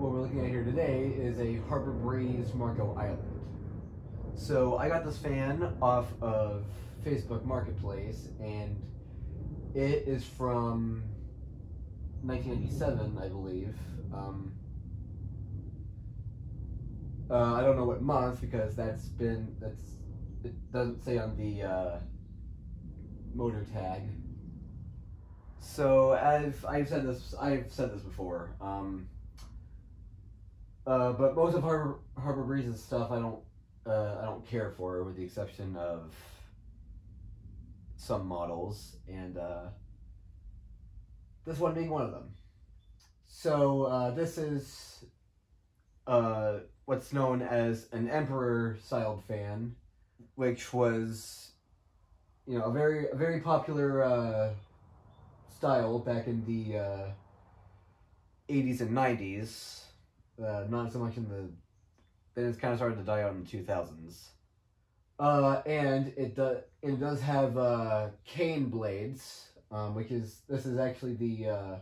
what we're looking at here today is a Harbor Breeze Marco Island. So I got this fan off of Facebook Marketplace, and it is from 1997, I believe. I don't know what month, because it doesn't say on the motor tag. So I've said this before. But most of Harbor Breeze's stuff I don't care for, with the exception of some models, and this one being one of them. So this is what's known as an Emperor styled fan, which was, you know, a very popular style back in the 80s and 90s. Not so much in the... Then it's kind of started to die out in the 2000s. And it does have cane blades, this is actually the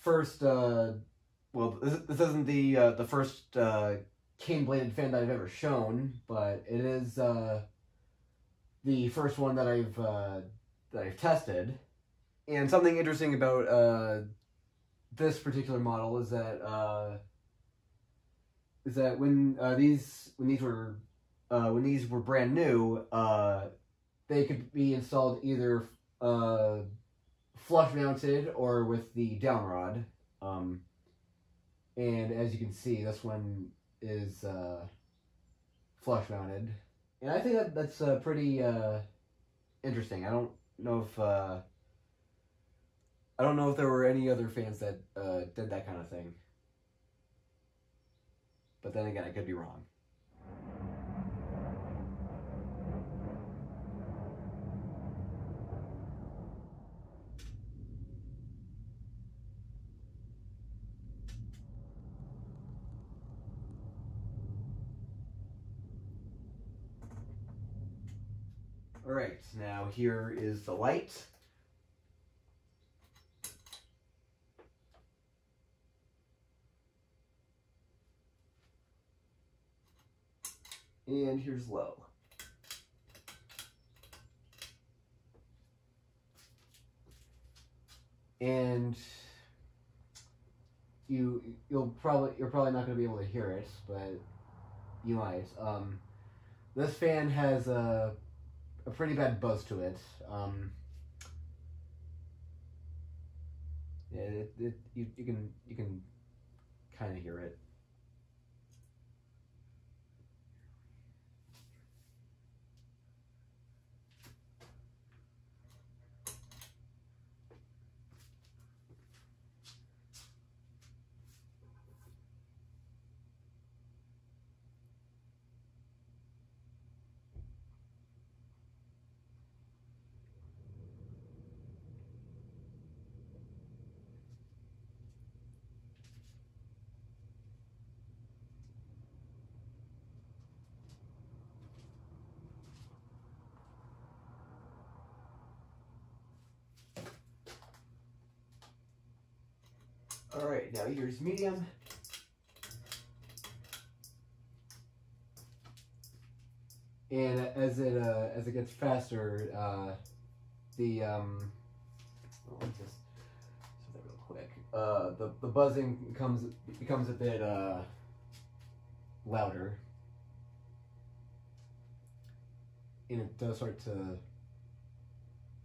first... well, this isn't the first cane bladed fan that I've ever shown, but it is the first one that I've tested. And something interesting about this particular model is that when these were brand new, they could be installed either flush mounted or with the down rod. And as you can see, this one is flush mounted, and I think that's pretty interesting. I don't know if there were any other fans that did that kind of thing, but then again, I could be wrong. Alright, now here is the light. And here's low. And you're probably not going to be able to hear it, but you might. This fan has a pretty bad buzz to it. Yeah, you can kind of hear it. Alright, now here's medium. And as it gets faster, let's just do that real quick. The buzzing becomes a bit louder, and it does start to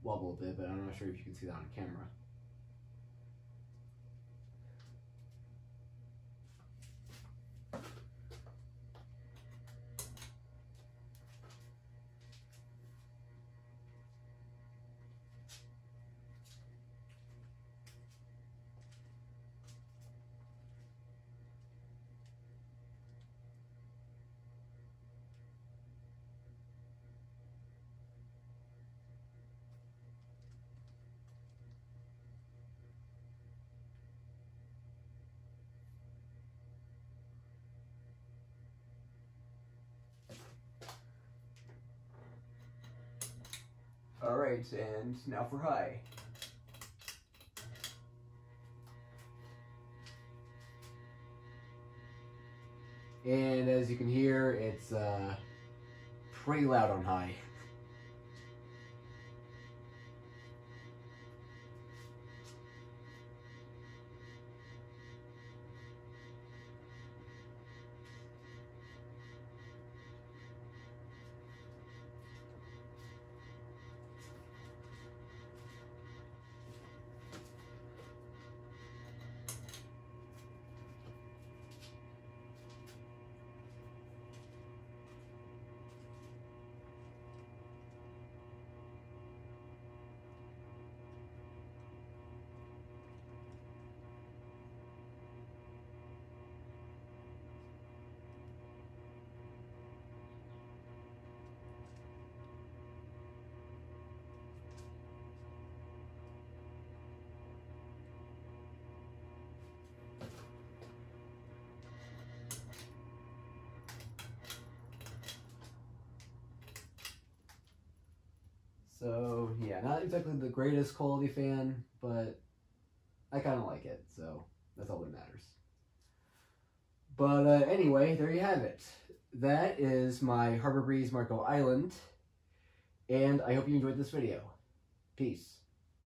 wobble a bit, but I'm not sure if you can see that on camera. Alright, and now for high. And as you can hear, it's pretty loud on high. So, yeah, not exactly the greatest quality fan, but I kind of like it, so that's all that matters. But anyway, there you have it. That is my Harbor Breeze Marco Island, and I hope you enjoyed this video. Peace.